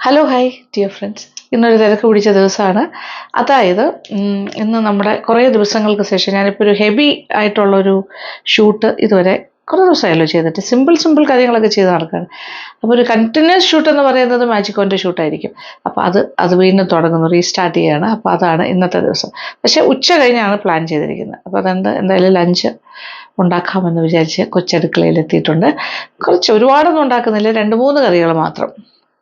Hello hi dear friends, ഇന്നൊരു തിരക്ക് പിടിച്ച ദിവസമാണ്. അതായത് ഇന്ന് നമ്മുടെ കുറേ ദിവസങ്ങൾക്ക് ശേഷം ഞാനിപ്പോൾ ഒരു ഹെവി ആയിട്ടുള്ളൊരു ഷൂട്ട് ഇതുവരെ കുറേ ദിവസമായല്ലോ ചെയ്തിട്ട്. സിമ്പിൾ കാര്യങ്ങളൊക്കെ ചെയ്ത് നടക്കുകയാണ്. അപ്പോൾ ഒരു കണ്ടിന്യൂസ് ഷൂട്ട് എന്ന് പറയുന്നത് മാജിക്കോൻ്റെ ഷൂട്ടായിരിക്കും. അപ്പോൾ അത് വീണ്ടും തുടങ്ങുന്നു, റീസ്റ്റാർട്ട് ചെയ്യുകയാണ്. അപ്പോൾ അതാണ് ഇന്നത്തെ ദിവസം. പക്ഷേ ഉച്ച കഴിഞ്ഞാണ് പ്ലാൻ ചെയ്തിരിക്കുന്നത്. അപ്പോൾ എന്തായാലും ലഞ്ച് ഉണ്ടാക്കാമെന്ന് വിചാരിച്ച് കൊച്ചടുക്കളയിൽ എത്തിയിട്ടുണ്ട്. ഒരുപാടൊന്നും ഉണ്ടാക്കുന്നില്ല, 2-3 കറികൾ മാത്രം.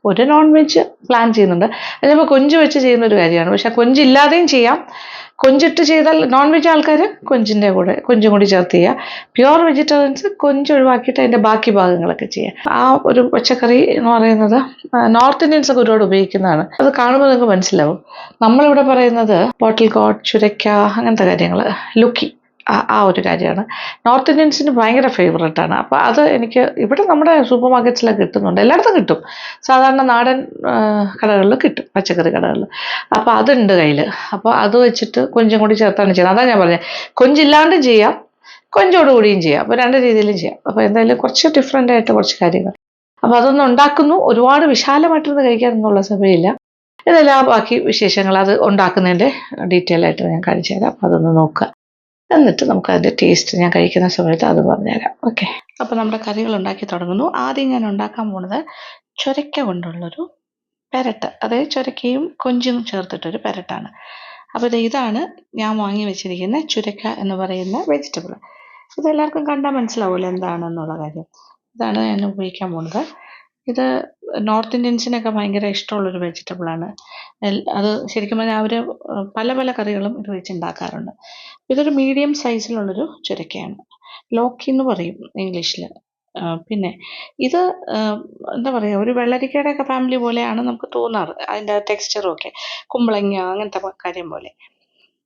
ഒരു നോൺ വെജ് പ്ലാൻ ചെയ്യുന്നുണ്ട്. അതിപ്പോൾ കൊഞ്ച് വെച്ച് ചെയ്യുന്ന ഒരു കാര്യമാണ്. പക്ഷെ കൊഞ്ചില്ലാതെയും ചെയ്യാം. കൊഞ്ചിട്ട് ചെയ്താൽ നോൺ വെജ് ആൾക്കാർ കൊഞ്ചും കൂടി ചേർത്ത് ചെയ്യുക. പ്യുവർ വെജിറ്റേറിയൻസ് കൊഞ്ച് ഒഴിവാക്കിയിട്ട് അതിൻ്റെ ബാക്കി ഭാഗങ്ങളൊക്കെ ചെയ്യുക. ആ ഒരു പച്ചക്കറി എന്ന് പറയുന്നത് നോർത്ത് ഇന്ത്യൻസ് ഒക്കെ ഒരുപാട് ഉപയോഗിക്കുന്നതാണ്. അത് കാണുമ്പോൾ നിങ്ങൾക്ക് മനസ്സിലാവും. നമ്മളിവിടെ പറയുന്നത് ബോട്ടിൽ ഗോഡ്, ചുരക്ക, അങ്ങനത്തെ കാര്യങ്ങൾ, ലുക്കി, ആ ഒരു കാര്യമാണ്. നോർത്ത് ഇന്ത്യൻസിന് ഭയങ്കര ഫേവറേറ്റാണ്. അപ്പോൾ അത് എനിക്ക് ഇവിടെ നമ്മുടെ സൂപ്പർ മാർക്കറ്റ്സിലൊക്കെ കിട്ടുന്നുണ്ട്, എല്ലായിടത്തും കിട്ടും. സാധാരണ നാടൻ കടകളിൽ കിട്ടും, പച്ചക്കറി കടകളിൽ. അപ്പോൾ അതുണ്ട് കയ്യിൽ. അപ്പോൾ അത് വെച്ചിട്ട് കൊഞ്ചും കൂടി ചേർത്താണ് ചെയ്യുന്നത്. അതാണ് ഞാൻ പറഞ്ഞത്, കൊഞ്ചില്ലാണ്ടും ചെയ്യാം, കൊഞ്ചോടുകൂടിയും ചെയ്യാം. അപ്പോൾ 2 രീതിയിലും ചെയ്യാം. അപ്പോൾ എന്തായാലും കുറച്ച് ഡിഫറെൻ്റ് ആയിട്ട് കുറച്ച് കാര്യങ്ങൾ. അപ്പോൾ അതൊന്നും ഉണ്ടാക്കുന്നു. ഒരുപാട് വിശാലമായിട്ടൊന്ന് കഴിക്കാനൊന്നുള്ള സമയമില്ല. ഇതെല്ലാം ബാക്കി വിശേഷങ്ങൾ അത് ഉണ്ടാക്കുന്നതിൻ്റെ ഡീറ്റെയിൽ ആയിട്ട് ഞാൻ കാണിച്ചു തരാം. അപ്പോൾ അതൊന്ന് നോക്കുക. എന്നിട്ട് നമുക്ക് അതിൻ്റെ ടേസ്റ്റ് ഞാൻ കഴിക്കുന്ന സമയത്ത് അത് പറഞ്ഞുതരാം. ഓക്കെ, അപ്പോൾ നമ്മുടെ കറികൾ ഉണ്ടാക്കി തുടങ്ങുന്നു. ആദ്യം ഞാൻ ഉണ്ടാക്കാൻ പോകുന്നത് ചുരക്ക കൊണ്ടുള്ളൊരു പെരട്ട്, അതായത് ചുരക്കയും കൊഞ്ചും ചേർത്തിട്ടൊരു പെരട്ടാണ്. അപ്പോൾ ഇതാണ് ഞാൻ വാങ്ങി വെച്ചിരിക്കുന്ന ചുരക്ക എന്ന് പറയുന്ന വെജിറ്റബിൾ. ഇതെല്ലാവർക്കും കണ്ടാൽ മനസ്സിലാവില്ല എന്താണെന്നുള്ള കാര്യം. ഇതാണ് ഞാൻ ഉപയോഗിക്കാൻ പോകുന്നത്. ഇത് നോർത്ത് ഇന്ത്യൻസിനൊക്കെ ഭയങ്കര ഇഷ്ടമുള്ളൊരു വെജിറ്റബിളാണ്. അത് ശരിക്കും പറഞ്ഞാൽ അവർ പല പല കറികളും ഇത് വെച്ച് ഉണ്ടാക്കാറുണ്ട്. ഇതൊരു മീഡിയം സൈസിലുള്ളൊരു ചുരക്കയാണ്. ലോക്കി എന്ന് പറയും ഇംഗ്ലീഷിൽ. പിന്നെ ഇത് എന്താ പറയുക, ഒരു വെള്ളരിക്കയുടെ ഒക്കെ ഫാമിലി പോലെയാണ് നമുക്ക് തോന്നാറ്, അതിൻ്റെ ടെക്സ്ചറും ഒക്കെ. കുമ്പളങ്ങ അങ്ങനത്തെ കാര്യം പോലെ.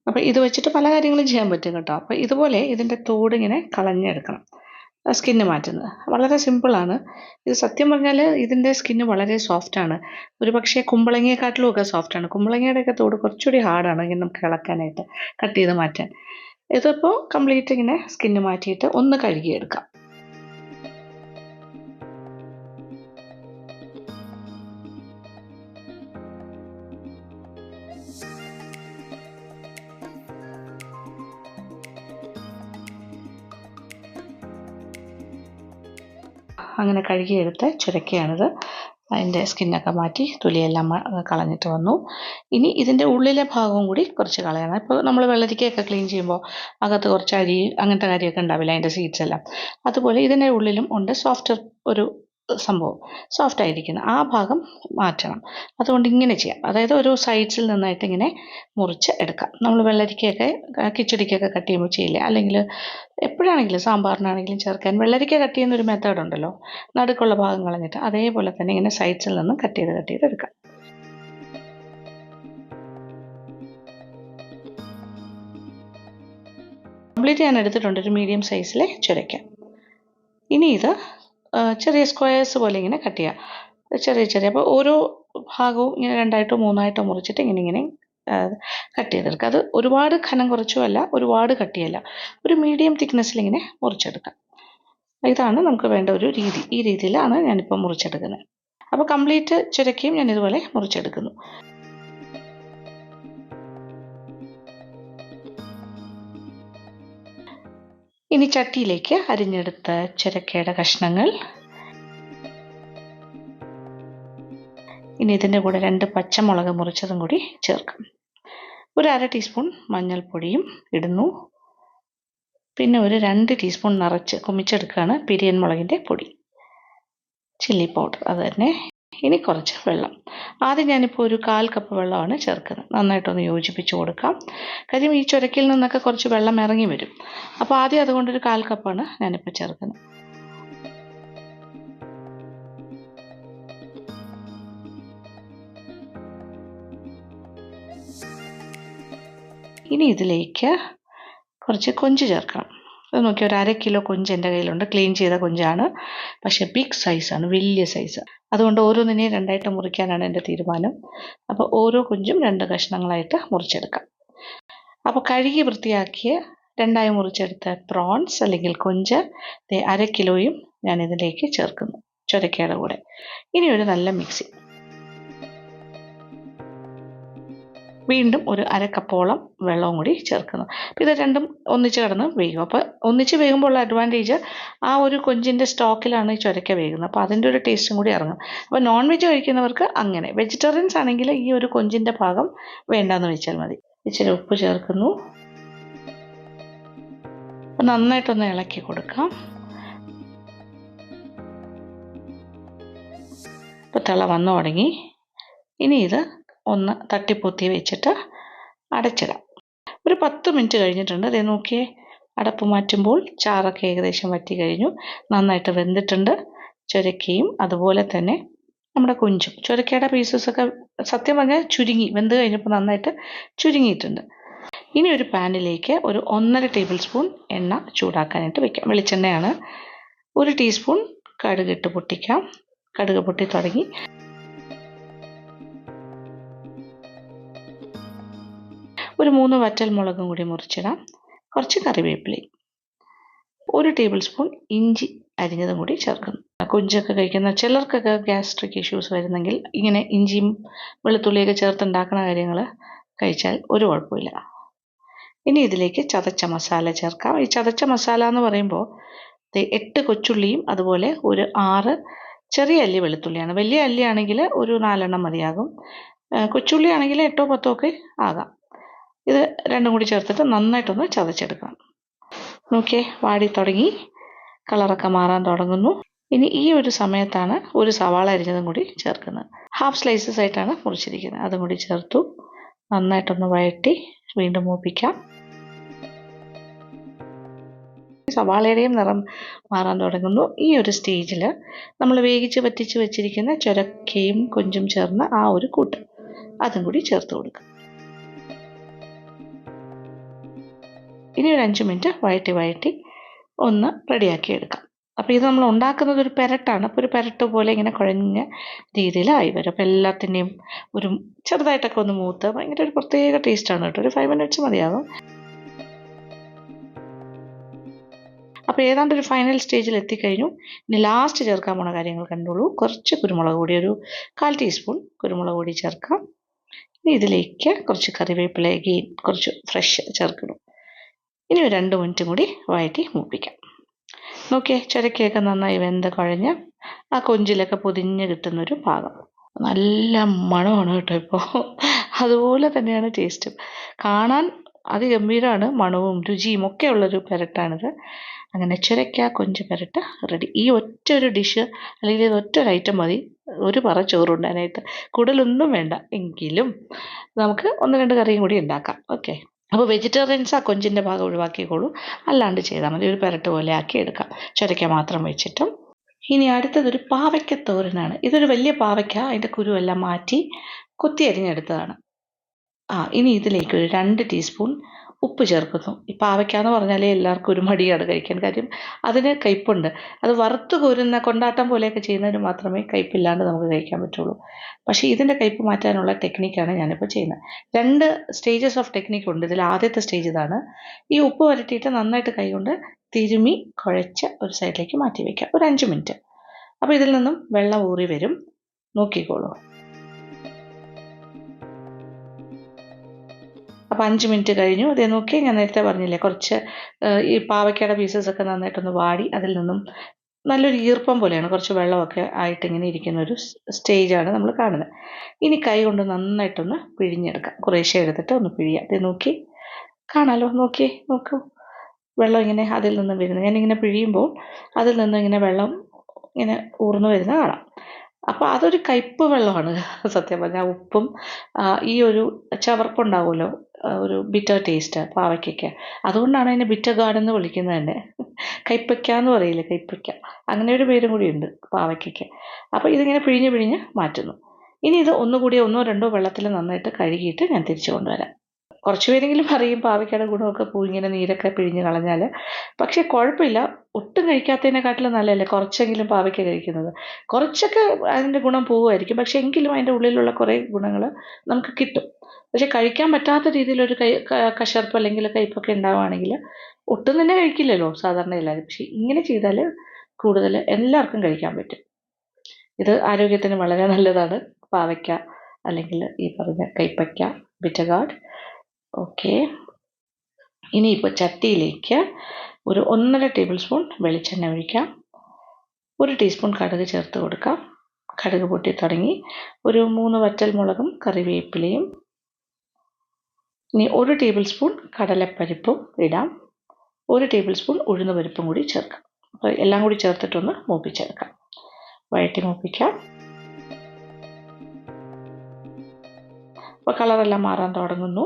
അപ്പോൾ ഇത് വെച്ചിട്ട് പല കാര്യങ്ങളും ചെയ്യാൻ പറ്റും കേട്ടോ. അപ്പോൾ ഇതുപോലെ ഇതിൻ്റെ തോട് ഇങ്ങനെ കളഞ്ഞെടുക്കണം, സ്കിന്ന് മാറ്റുന്നത്. വളരെ സിമ്പിളാണ് ഇത്. സത്യം പറഞ്ഞാൽ ഇതിൻ്റെ സ്കിന്ന് വളരെ സോഫ്റ്റാണ്. ഒരു പക്ഷേ കുമ്പളങ്ങയെക്കാട്ടിലും ഒക്കെ സോഫ്റ്റാണ്. കുമ്പളങ്ങയുടെയൊക്കെ തോട് കുറച്ചുകൂടി ഹാർഡാണ് ഇങ്ങനെ നമുക്ക് ഇളക്കാനായിട്ട്, കട്ട് ചെയ്ത് മാറ്റാൻ. ഇതിപ്പോൾ കംപ്ലീറ്റ് ഇങ്ങനെ സ്കിന്ന് മാറ്റിയിട്ട് ഒന്ന് കഴുകിയെടുക്കാം. അങ്ങനെ കഴുകിയെടുത്ത ചുരക്കയാണിത്. അതിൻ്റെ സ്കിന്നൊക്കെ മാറ്റി തൊലിയെല്ലാം കളഞ്ഞിട്ട് വന്നു. ഇനി ഇതിൻ്റെ ഉള്ളിലെ ഭാഗവും കൂടി കുറച്ച് കളയണം. ഇപ്പോൾ നമ്മൾ വെള്ളരിക്കയൊക്കെ ക്ലീൻ ചെയ്യുമ്പോൾ അകത്ത് കുറച്ച് അരി അങ്ങനത്തെ കാര്യമൊക്കെ ഉണ്ടാവില്ല, അതിൻ്റെ സീഡ്സ് എല്ലാം. അതുപോലെ ഇതിൻ്റെ ഉള്ളിലും ഉണ്ട് സോഫ്റ്റ് ഒരു സംഭവം, സോഫ്റ്റ് ആയിരിക്കണം. ആ ഭാഗം മാറ്റണം. അതുകൊണ്ട് ഇങ്ങനെ ചെയ്യാം. അതായത് ഒരു സൈഡ്സിൽ നിന്നായിട്ട് ഇങ്ങനെ മുറിച്ച് എടുക്കാം. നമ്മൾ വെള്ളരിക്കയൊക്കെ കിച്ചടിക്കൊക്കെ കട്ട് ചെയ്യുമ്പോൾ ചെയ്യില്ലേ, അല്ലെങ്കിൽ എപ്പോഴാണെങ്കിലും സാമ്പാറിനാണെങ്കിലും ചേർക്കാൻ വെള്ളരിക്ക കട്ട് ചെയ്യുന്ന ഒരു മെത്തേഡ് ഉണ്ടല്ലോ, നടുക്കുള്ള ഭാഗം കളഞ്ഞിട്ട്. അതേപോലെ തന്നെ ഇങ്ങനെ സൈഡ്സിൽ നിന്നും കട്ട് ചെയ്ത് എടുക്കാം. കംപ്ലീറ്റ് ഞാൻ എടുത്തിട്ടുണ്ട്, ഒരു മീഡിയം സൈസിലെ ചുരക്ക. ഇനി ഇത് ചെറിയ സ്ക്വയേഴ്സ് പോലെ ഇങ്ങനെ കട്ട് ചെയ്യുക, ചെറിയ. അപ്പോൾ ഓരോ ഭാഗവും ഇങ്ങനെ 2ആയിട്ടോ 3ആയിട്ടോ മുറിച്ചിട്ട് ഇങ്ങനെ കട്ട് ചെയ്തെടുക്കുക. അത് ഒരുപാട് കനം കുറച്ചും അല്ല, ഒരുപാട് കട്ടിയല്ല, ഒരു മീഡിയം തിക്നെസ്സിൽ ഇങ്ങനെ മുറിച്ചെടുക്കാം. ഇതാണ് നമുക്ക് വേണ്ട ഒരു രീതി. ഈ രീതിയിലാണ് ഞാനിപ്പോൾ മുറിച്ചെടുക്കുന്നത്. അപ്പോൾ കംപ്ലീറ്റ് ചുരക്കയും ഞാൻ ഇതുപോലെ മുറിച്ചെടുക്കുന്നു. ഇനി ചട്ടിയിലേക്ക് അരിഞ്ഞെടുത്ത ചുരക്കയുടെ കഷ്ണങ്ങൾ, ഇനി ഇതിൻ്റെ കൂടെ 2 പച്ചമുളക് മുറിച്ചതും കൂടി ചേർക്കാം. ഒരു 1/2 ടീസ്പൂൺ മഞ്ഞൾപ്പൊടിയും ഇടുന്നു. പിന്നെ ഒരു 2 ടീസ്പൂൺ നിറച്ച് കുമിച്ചെടുക്കുകയാണ് പിരിയൻ മുളകിൻ്റെ പൊടി, ചില്ലി പൗഡർ അത് തന്നെ. ഇനി കുറച്ച് വെള്ളം. ആദ്യം ഞാനിപ്പോൾ ഒരു 1/4 കപ്പ് വെള്ളമാണ് ചേർക്കുന്നത്. നന്നായിട്ടൊന്ന് യോജിപ്പിച്ച് കൊടുക്കാം. കാര്യം ഈ ചുരക്കിൽ നിന്നൊക്കെ കുറച്ച് വെള്ളം ഇറങ്ങി വരും. അപ്പോൾ ആദ്യം അതുകൊണ്ടൊരു 1/4 കപ്പാണ് ഞാനിപ്പോൾ ചേർക്കുന്നത്. ഇനി ഇതിലേക്ക് കുറച്ച് കൊഞ്ച് ചേർക്കണം. അത് നോക്കി, ഒരു 1/2 കിലോ കൊഞ്ച് എൻ്റെ കയ്യിലുണ്ട്. ക്ലീൻ ചെയ്ത കൊഞ്ചാണ്, പക്ഷേ ബിഗ് സൈസാണ്, വലിയ സൈസ്. അതുകൊണ്ട് ഓരോന്നിനെയും 2ആയിട്ട് മുറിക്കാനാണ് എൻ്റെ തീരുമാനം. അപ്പോൾ ഓരോ കൊഞ്ചും 2 കഷ്ണങ്ങളായിട്ട് മുറിച്ചെടുക്കാം. അപ്പോൾ കഴുകി വൃത്തിയാക്കിയ 2ആയി മുറിച്ചെടുത്ത പ്രോൺസ് അല്ലെങ്കിൽ കൊഞ്ച് 1/2 കിലോയും ഞാൻ ഇതിലേക്ക് ചേർക്കുന്നു ചുരക്കയുടെ കൂടെ. ഇനി ഒരു നല്ല മിക്സി. വീണ്ടും ഒരു അരക്കപ്പോളം വെള്ളവും കൂടി ചേർക്കുന്നു. അപ്പോൾ ഇത് രണ്ടും ഒന്നിച്ച് കിടന്ന് വേകും. അപ്പോൾ ഒന്നിച്ച് വേകുമ്പോൾ ഉള്ള അഡ്വാൻറ്റേജ് ആ ഒരു കൊഞ്ചിൻ്റെ സ്റ്റോക്കിലാണ് ഈ ചുരക്ക വേകുന്നത്. അപ്പോൾ അതിൻ്റെ ഒരു ടേസ്റ്റും കൂടി ഇറങ്ങും. അപ്പോൾ നോൺ വെജ് കഴിക്കുന്നവർക്ക് അങ്ങനെ, വെജിറ്റേറിയൻസ് ആണെങ്കിൽ ഈ ഒരു കൊഞ്ചിൻ്റെ ഭാഗം വേണ്ടാന്ന് വെച്ചാൽ മതി. ഇച്ചിരി ഉപ്പ് ചേർക്കുന്നു. നന്നായിട്ടൊന്ന് ഇളക്കി കൊടുക്കാം. ഇപ്പോൾ തിള വന്നു തുടങ്ങി. ഇനി ഇത് ഒന്ന് തട്ടിപ്പൊത്തി വെച്ചിട്ട് അടച്ചിടാം. ഒരു 10 മിനിറ്റ് കഴിഞ്ഞിട്ടുണ്ട്. അതേ നോക്കിയേ, അടപ്പ് മാറ്റുമ്പോൾ ചാറൊക്കെ ഏകദേശം വറ്റി കഴിഞ്ഞു. നന്നായിട്ട് വെന്തിട്ടുണ്ട്. ചുരക്കയും അതുപോലെ തന്നെ നമ്മുടെ കൊഞ്ചും. ചുരക്കയുടെ പീസസൊക്കെ സത്യം പറഞ്ഞാൽ ചുരുങ്ങി, വെന്ത് കഴിഞ്ഞപ്പോൾ നന്നായിട്ട് ചുരുങ്ങിയിട്ടുണ്ട്. ഇനി ഒരു പാനിലേക്ക് ഒരു 1.5 ടേബിൾ സ്പൂൺ എണ്ണ ചൂടാക്കാനായിട്ട് വെക്കാം. വെളിച്ചെണ്ണയാണ്. 1 ടീസ്പൂൺ കടുകിട്ട് പൊട്ടിക്കാം. കടുക് പൊട്ടി തുടങ്ങി. ഒരു 3 വറ്റൽ മുളകും കൂടി മുറിച്ചിടാം. കുറച്ച് കറിവേപ്പിലയും, 1 ടേബിൾ സ്പൂൺ ഇഞ്ചി അരിഞ്ഞതും കൂടി ചേർക്കുന്നു. കൊഞ്ചൊക്കെ കഴിക്കുന്ന ചിലർക്കൊക്കെ ഗ്യാസ്ട്രിക് ഇഷ്യൂസ് വരുന്നെങ്കിൽ ഇങ്ങനെ ഇഞ്ചിയും വെളുത്തുള്ളിയൊക്കെ ചേർത്തുണ്ടാക്കുന്ന കാര്യങ്ങൾ കഴിച്ചാൽ ഒരു കുഴപ്പമില്ല. ഇനി ഇതിലേക്ക് ചതച്ച മസാല ചേർക്കാം. ഈ ചതച്ച മസാല എന്ന് പറയുമ്പോൾ 8 കൊച്ചുള്ളിയും അതുപോലെ ഒരു 6 ചെറിയ അല്ലി വെളുത്തുള്ളിയാണ്. വലിയ അല്ലിയാണെങ്കിൽ ഒരു 4 എണ്ണം മതിയാകും. കൊച്ചുള്ളി ആണെങ്കിൽ 8ഓ 10ഓ ഒക്കെ ആകാം. ഇത് രണ്ടും കൂടി ചേർത്തിട്ട് നന്നായിട്ടൊന്ന് ചതച്ചെടുക്കണം. നോക്കിയേ, വാടി തുടങ്ങി, കളറൊക്കെ മാറാൻ തുടങ്ങുന്നു. ഇനി ഈ ഒരു സമയത്താണ് ഒരു സവാള അരിഞ്ഞതും കൂടി ചേർക്കുന്നത്. ഹാഫ് സ്ലൈസസ് ആയിട്ടാണ് മുറിച്ചിരിക്കുന്നത്. അതും കൂടി ചേർത്തു. നന്നായിട്ടൊന്ന് വഴറ്റി വീണ്ടും മൂപ്പിക്കാം. സവാളയുടെയും നിറം മാറാൻ തുടങ്ങുന്നു. ഈ ഒരു സ്റ്റേജിൽ നമ്മൾ വേവിച്ച് വറ്റിച്ച് വെച്ചിരിക്കുന്ന ചുരക്കയും കൊഞ്ചും ചേർന്ന ആ ഒരു കൂട്ട് അതും കൂടി ചേർത്ത് കൊടുക്കുക. ഇനി ഒരു 5 മിനിറ്റ് വഴറ്റി ഒന്ന് റെഡിയാക്കി എടുക്കാം. അപ്പോൾ ഇത് നമ്മൾ ഉണ്ടാക്കുന്നത് ഒരു പെരട്ടാണ്. അപ്പോൾ ഒരു പെരട്ട് പോലെ ഇങ്ങനെ കുഴഞ്ഞ രീതിയിലായി വരും. അപ്പോൾ എല്ലാത്തിൻ്റെയും ഒരു ചെറുതായിട്ടൊക്കെ ഒന്ന് മൂത്ത് ഭയങ്കര ഒരു പ്രത്യേക ടേസ്റ്റാണ് കേട്ടോ. ഒരു 5 മിനിറ്റ്സ് മതിയാകും. അപ്പോൾ ഏതാണ്ട് ഒരു ഫൈനൽ സ്റ്റേജിൽ എത്തിക്കഴിഞ്ഞു. ഇനി ലാസ്റ്റ് ചേർക്കാൻ പോണ കാര്യങ്ങൾ കണ്ടോളൂ. കുറച്ച് കുരുമുളക് പൊടി, ഒരു 1/4 ടീസ്പൂൺ കുരുമുളക് പൊടി ചേർക്കാം. ഇനി ഇതിലേക്ക് കുറച്ച് കറിവേപ്പില, കുറച്ച് ഫ്രഷ് ചേർക്കണം. ഇനി ഒരു 2 മിനിറ്റും കൂടി വഴറ്റി മൂപ്പിക്കാം. നോക്കിയേ, ചുരക്കയൊക്കെ നന്നായി വെന്ത് കുഴഞ്ഞ് ആ കൊഞ്ചിലൊക്കെ പൊതിഞ്ഞ് കിട്ടുന്നൊരു പാകം. നല്ല മണമാണ് കേട്ടോ. ഇപ്പോൾ അതുപോലെ തന്നെയാണ് ടേസ്റ്റും. കാണാൻ അതിഗംഭീരമാണ്. മണവും രുചിയും ഒക്കെ ഉള്ളൊരു പെരട്ടാണിത്. അങ്ങനെ ചുരക്ക കൊഞ്ച് പെരട്ട് റെഡി. ഈ ഒറ്റ ഒരു ഡിഷ് അല്ലെങ്കിൽ ഇത് ഒറ്റ ഒരു ഐറ്റം മതി ഒരു പറ ചോറുണ്ടാനായിട്ട്. കൂടുതലൊന്നും വേണ്ട. എങ്കിലും നമുക്ക് 1-2 കറിയും കൂടി ഉണ്ടാക്കാം. ഓക്കെ, അപ്പോൾ വെജിറ്റേറിയൻസ് ആ കൊഞ്ചിൻ്റെ ഭാഗം ഒഴിവാക്കിക്കോളൂ. അല്ലാണ്ട് ചെയ്താൽ മതി. ഒരു പെരട്ട് പോലെ ആക്കി എടുക്കാം, ചുരക്ക മാത്രം വെച്ചിട്ടും. ഇനി അടുത്തതൊരു പാവയ്ക്ക തോരനാണ്. ഇതൊരു വലിയ പാവയ്ക്ക, അതിൻ്റെ കുരുവെല്ലാം മാറ്റി കൊത്തി അരിഞ്ഞെടുത്തതാണ്. ഇനി ഇതിലേക്ക് ഒരു 2 ടീസ്പൂൺ ഉപ്പ് ചേർക്കുന്നു. ഈ പാവയ്ക്ക എന്ന് പറഞ്ഞാൽ എല്ലാവർക്കും ഒരു മടിയാണ് കഴിക്കാൻ. കാര്യം അതിന് കയ്പുണ്ട്. അത് വറുത്ത് കോരുന്ന കൊണ്ടാട്ടം പോലെയൊക്കെ ചെയ്യുന്നതിന് മാത്രമേ കയ്പില്ലാണ്ട് നമുക്ക് കഴിക്കാൻ പറ്റുള്ളൂ. പക്ഷേ ഇതിൻ്റെ കയ്പ് മാറ്റാനുള്ള ടെക്നിക്കാണ് ഞാനിപ്പോൾ ചെയ്യുന്നത്. 2 സ്റ്റേജസ് ഓഫ് ടെക്നിക്ക് ഉണ്ട്. ഇതിൽ ആദ്യത്തെ സ്റ്റേജ് ഇതാണ്. ഈ ഉപ്പ് വരട്ടിയിട്ട് നന്നായിട്ട് കൈകൊണ്ട് തിരുമി കുഴച്ച് ഒരു സൈഡിലേക്ക് മാറ്റി വയ്ക്കുക, ഒരു 5 മിനിറ്റ്. അപ്പോൾ ഇതിൽ നിന്നും വെള്ളം ഊറി വരും. നോക്കിക്കോളൂ. അപ്പോൾ 5 മിനിറ്റ് കഴിഞ്ഞു. അതേ നോക്കി, ഞാൻ നേരത്തെ പറഞ്ഞില്ലേ, കുറച്ച് ഈ പാവയ്ക്കയുടെ പീസസൊക്കെ നന്നായിട്ടൊന്ന് വാടി അതിൽ നിന്നും നല്ലൊരു ഈർപ്പം പോലെയാണ്, കുറച്ച് വെള്ളമൊക്കെ ആയിട്ട് ഇങ്ങനെ ഇരിക്കുന്ന ഒരു സ്റ്റേജാണ് നമ്മൾ കാണുന്നത്. ഇനി കൈ കൊണ്ട് നന്നായിട്ടൊന്ന് പിഴിഞ്ഞെടുക്കാം. കുറേശ്ശെ എടുത്തിട്ട് ഒന്ന് പിഴിയാം. അതേ നോക്കി, കാണാലോ, നോക്കൂ, വെള്ളം ഇങ്ങനെ അതിൽ നിന്ന് വരുന്നത്. ഞാനിങ്ങനെ പിഴിയുമ്പോൾ അതിൽ നിന്ന് ഇങ്ങനെ വെള്ളം ഇങ്ങനെ ഊർന്നു വരുന്നത് കാണാം. അപ്പോൾ അതൊരു കയ്പ്പ് വെള്ളമാണ് സത്യം പറഞ്ഞാൽ. ഉപ്പും ഈ ഒരു ചവർപ്പുണ്ടാവുമല്ലോ, ഒരു ബിറ്റർ ടേസ്റ്റ് പാവയ്ക്കൊക്കെ. അതുകൊണ്ടാണ് അതിനെ ബിറ്റർ ഗാർഡ് എന്ന് വിളിക്കുന്നത് തന്നെ. കയ്പ്പയ്ക്ക എന്ന് പറയില്ലേ, കയ്പ്പയ്ക്ക, അങ്ങനെ ഒരു പേരും കൂടി ഉണ്ട് പാവയ്ക്കൊക്കെ. അപ്പോൾ ഇതിങ്ങനെ പിഴിഞ്ഞ് മാറ്റുന്നു. ഇനി ഇത് ഒന്നുകൂടി 1-2 വെള്ളത്തിൽ നന്നായിട്ട് കഴുകിയിട്ട് ഞാൻ തിരിച്ചു കൊണ്ടുവരാം. കുറച്ച് പേരെങ്കിലും പറയും പാവയ്ക്കയുടെ ഗുണമൊക്കെ പോയി ഇങ്ങനെ നീരൊക്കെ പിഴിഞ്ഞ് കളഞ്ഞാൽ. പക്ഷേ കുഴപ്പമില്ല, ഒട്ടും കഴിക്കാത്തതിനെക്കാട്ടിലും നല്ലതല്ലേ കുറച്ചെങ്കിലും പാവയ്ക്ക കഴിക്കുന്നത്. കുറച്ചൊക്കെ അതിൻ്റെ ഗുണം പോവുമായിരിക്കും, പക്ഷേ എങ്കിലും അതിൻ്റെ ഉള്ളിലുള്ള കുറേ ഗുണങ്ങൾ നമുക്ക് കിട്ടും. പക്ഷെ കഴിക്കാൻ പറ്റാത്ത രീതിയിലൊരു കശർപ്പ് അല്ലെങ്കിൽ കയ്പ്പൊക്കെ ഉണ്ടാവുകയാണെങ്കിൽ ഒട്ടും തന്നെ കഴിക്കില്ലല്ലോ സാധാരണ എല്ലാവരും. പക്ഷേ ഇങ്ങനെ ചെയ്താൽ കൂടുതൽ എല്ലാവർക്കും കഴിക്കാൻ പറ്റും. ഇത് ആരോഗ്യത്തിന് വളരെ നല്ലതാണ് പാവയ്ക്ക അല്ലെങ്കിൽ ഈ പറഞ്ഞ കയ്പ്പയ്ക്ക. Bitter guard. ഓക്കെ, ഇനിയിപ്പോൾ ചട്ടിയിലേക്ക് ഒരു 1.5 ടേബിൾ സ്പൂൺ വെളിച്ചെണ്ണ ഒഴിക്കാം. 1 ടീസ്പൂൺ കടുക് ചേർത്ത് കൊടുക്കാം. കടുക് പൊട്ടി തുടങ്ങി. ഒരു 3 വറ്റൽമുളകും കറിവേപ്പിലയും. ഇനി 1 ടേബിൾ സ്പൂൺ കടലപ്പരിപ്പും ഇടാം. 1 ടേബിൾ സ്പൂൺ ഉഴുന്ന് പരിപ്പും കൂടി ചേർക്കാം. അപ്പോൾ എല്ലാം കൂടി ചേർത്തിട്ടൊന്ന് മൂപ്പിച്ചെടുക്കാം. വഴറ്റി മൂപ്പിക്കാം. അപ്പോൾ കളറെല്ലാം മാറാൻ തുടങ്ങുന്നു.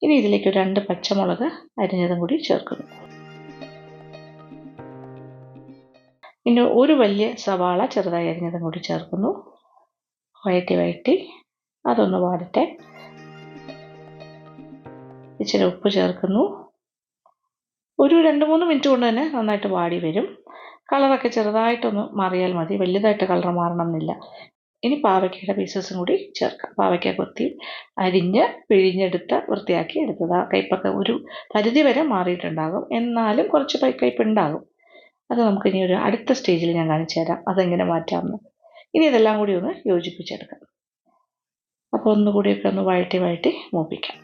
ഇനി ഇതിലേക്ക് 2 പച്ചമുളക് അരിഞ്ഞതും കൂടി ചേർക്കുന്നു. ഇനി ഒരു വലിയ സവാള ചെറുതായി അരിഞ്ഞതും കൂടി ചേർക്കുന്നു. വഴറ്റി അതൊന്ന് വാടട്ടെ. ഇച്ചിരി ഉപ്പ് ചേർക്കുന്നു. ഒരു 2-3 മിനിറ്റ് കൊണ്ട് തന്നെ നന്നായിട്ട് വാടി വരും. കളറൊക്കെ ചെറുതായിട്ടൊന്ന് മാറിയാൽ മതി, വലുതായിട്ട് കളർ മാറണം എന്നില്ല. ഇനി പാവയ്ക്കയുടെ പീസസും കൂടി ചേർക്കാം. പാവയ്ക്ക കൊത്തി അരിഞ്ഞ് പിഴിഞ്ഞെടുത്ത് വൃത്തിയാക്കി എടുത്തത്. ആ കയ്പ്പൊക്കെ ഒരു പരിധി വരെ മാറിയിട്ടുണ്ടാകും, എന്നാലും കുറച്ച് കയ്പ്പ് ഉണ്ടാകും. അത് നമുക്കിനി ഒരു അടുത്ത സ്റ്റേജിൽ ഞാൻ കാണിച്ചു തരാം അതെങ്ങനെ മാറ്റാമെന്ന്. ഇനി ഇതെല്ലാം കൂടി ഒന്ന് യോജിപ്പിച്ചെടുക്കാം. അപ്പോൾ ഒന്നുകൂടിയൊക്കെ ഒന്ന് വഴറ്റി മൂപ്പിക്കാം.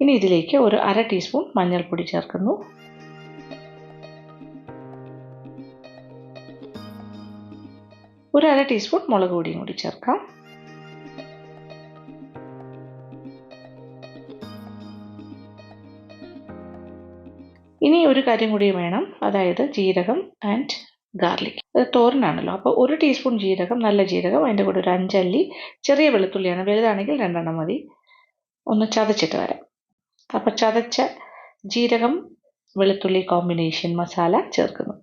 ഇനി ഇതിലേക്ക് ഒരു 1/2 ടീസ്പൂൺ മഞ്ഞൾപ്പൊടി ചേർക്കുന്നു. ഒരു 1/2 ടീസ്പൂൺ മുളക് പൊടിയും കൂടി ചേർക്കാം. ഇനി ഒരു കാര്യം കൂടി വേണം, അതായത് ജീരകം ആൻഡ് ഗാർലിക്. അത് തോരനാണല്ലോ, അപ്പോൾ 1 ടീസ്പൂൺ ജീരകം, നല്ല ജീരകം, അതിൻ്റെ കൂടെ ഒരു 5 അല്ലി ചെറിയ വെളുത്തുള്ളിയാണ്, വലുതാണെങ്കിൽ 2 എണ്ണം മതി. ഒന്ന് ചതച്ചിട്ട് വരാം. അപ്പോൾ ചതച്ച ജീരകം വെളുത്തുള്ളി കോമ്പിനേഷൻ മസാല ചേർക്കുന്നു.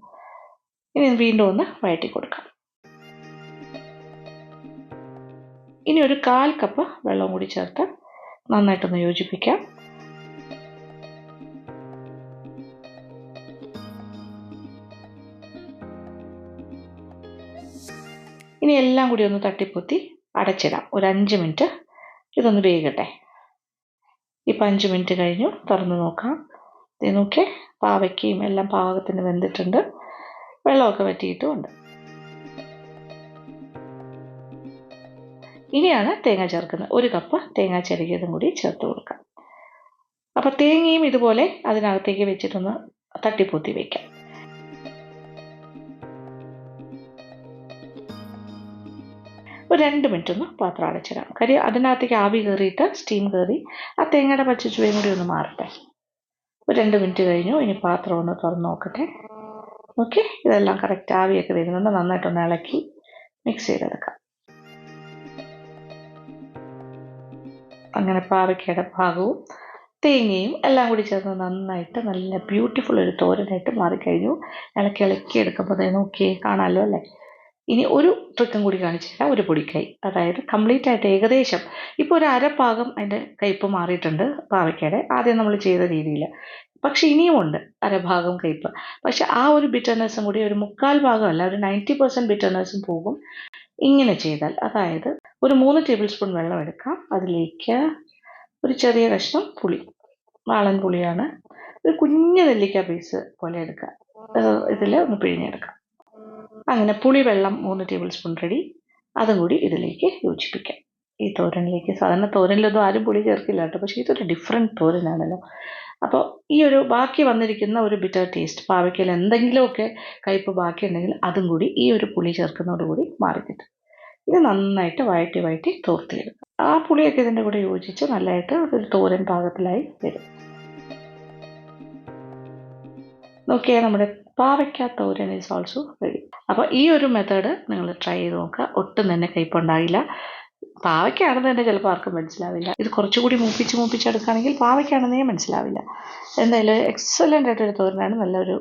ഇനി വീണ്ടും ഒന്ന് വഴറ്റി കൊടുക്കാം. ഇനി ഒരു 1/4 കപ്പ് വെള്ളം കൂടി ചേർത്ത് നന്നായിട്ടൊന്ന് യോജിപ്പിക്കാം. ഇനി എല്ലാം കൂടി ഒന്ന് തട്ടിപ്പൊത്തി അടച്ചിടാം. ഒരു 5 മിനിറ്റ് ഇതൊന്ന് വേകട്ടെ. ഇപ്പം 5 മിനിറ്റ് കഴിഞ്ഞു. തുറന്ന് നോക്കാം. ഇത് നോക്കിയേ, പാവയ്ക്കയും എല്ലാം പാകത്തിന് വെന്തിട്ടുണ്ട്, വെള്ളമൊക്കെ വറ്റിയിട്ടുമുണ്ട്. ഇനിയാണ് തേങ്ങ ചേർക്കുന്നത്. 1 കപ്പ് തേങ്ങ ചിരകിയതും കൂടി ചേർത്ത് കൊടുക്കാം. അപ്പോൾ തേങ്ങയും ഇതുപോലെ അതിനകത്തേക്ക് വെച്ചിട്ടൊന്ന് തട്ടിപ്പൊത്തി വയ്ക്കാം. ഒരു 2 മിനിറ്റ് ഒന്ന് പാത്രം അടച്ചിടാം. കാര്യം അതിനകത്തേക്ക് ആവി കയറിയിട്ട് സ്റ്റീം കയറി ആ തേങ്ങയുടെ പച്ച ചുവയും കൂടി ഒന്ന് മാറട്ടെ. ഒരു 2 മിനിറ്റ് കഴിഞ്ഞു. ഇനി പാത്രം ഒന്ന് തുറന്ന് നോക്കട്ടെ. ഓക്കെ, ഇതെല്ലാം കറക്റ്റ് ആവിയൊക്കെ വരുന്നുണ്ട്. നന്നായിട്ടൊന്ന് ഇളക്കി മിക്സ് ചെയ്തെടുക്കാം. അങ്ങനെ പാവയ്ക്കയുടെ ഭാഗവും തേങ്ങയും എല്ലാം കൂടി ചേർന്ന് നന്നായിട്ട് നല്ല ബ്യൂട്ടിഫുൾ ഒരു തോരനായിട്ട് മാറിക്കഴിഞ്ഞു. ഇളക്കി എടുക്കുമ്പോൾ അത് നോക്കിയേ, കാണാമല്ലോ അല്ലേ. ഇനി ഒരു ട്രിക്കും കൂടി കാണിച്ചു തരാം. ഒരു പൊടിക്കൈ, അതായത് കംപ്ലീറ്റ് ആയിട്ട് ഏകദേശം ഇപ്പോൾ ഒരു 1/2 ഭാഗം അതിൻ്റെ കയ്പ്പ് മാറിയിട്ടുണ്ട് പാവയ്ക്കയുടെ, ആദ്യം നമ്മൾ ചെയ്ത രീതിയിൽ. പക്ഷെ ഇനിയുമുണ്ട് 1/2 ഭാഗം കയ്പ്പ്. പക്ഷെ ആ ഒരു ബിറ്റർനെസ്സും കൂടി ഒരു 3/4 ഭാഗമല്ല, ഒരു 90% ബിറ്റർനെസ്സും പോകും ഇങ്ങനെ ചെയ്താൽ. അതായത് ഒരു 3 ടേബിൾ സ്പൂൺ വെള്ളം എടുക്കാം. അതിലേക്ക് ഒരു ചെറിയ കഷ്ണം പുളി, വാളൻ പുളിയാണ്, ഒരു കുഞ്ഞു നെല്ലിക്ക പീസ് പോലെ എടുക്കുക. ഇതിൽ ഒന്ന് പിഴിഞ്ഞെടുക്കാം. അങ്ങനെ പുളി വെള്ളം 3 ടേബിൾ സ്പൂൺ റെഡി. അതും കൂടി ഇതിലേക്ക് യോജിപ്പിക്കാം. ഈ തോരനിലേക്ക് സാധാരണ തോരനിലൊന്നും ആരും പുളി ചേർക്കില്ല കേട്ടോ, പക്ഷേ ഇതൊരു ഡിഫറെൻറ്റ് തോരനാണല്ലോ. അപ്പോൾ ഈ ഒരു ബാക്കി വന്നിരിക്കുന്ന ഒരു ബിറ്റർ ടേസ്റ്റ്, പാവയ്ക്കയിൽ എന്തെങ്കിലുമൊക്കെ കയ്പ്പ് ബാക്കിയുണ്ടെങ്കിൽ അതും കൂടി ഈ ഒരു പുളി ചേർക്കുന്നതോടുകൂടി മാറിക്കിട്ടും. ഇത് നന്നായിട്ട് വഴറ്റി തോർത്തിയെടുക്കും. ആ പുളിയൊക്കെ ഇതിൻ്റെ കൂടെ യോജിച്ച് നല്ലതായിട്ട് ഒരു തോരൻ പാകത്തിലായി വരും. നോക്കിയാൽ നമ്മുടെ പാവയ്ക്ക തോരൻ ഈസ് ഓൾസോ റെഡി. അപ്പോൾ ഈ ഒരു മെത്തേഡ് നിങ്ങൾ ട്രൈ ചെയ്ത് നോക്കുക. ഒട്ടും തന്നെ കയ്പുണ്ടാകില്ല. പാവയ്ക്കാണെന്ന് തന്നെ ചിലപ്പോൾ ആർക്കും മനസ്സിലാവില്ല. ഇത് കുറച്ചുകൂടി മൂപ്പിച്ചെടുക്കുകയാണെങ്കിൽ പാവയ്ക്കാണെന്നേ മനസ്സിലാവില്ല. എന്തായാലും എക്സലൻ്റ് ആയിട്ടൊരു തോരനാണ്. നല്ലൊരു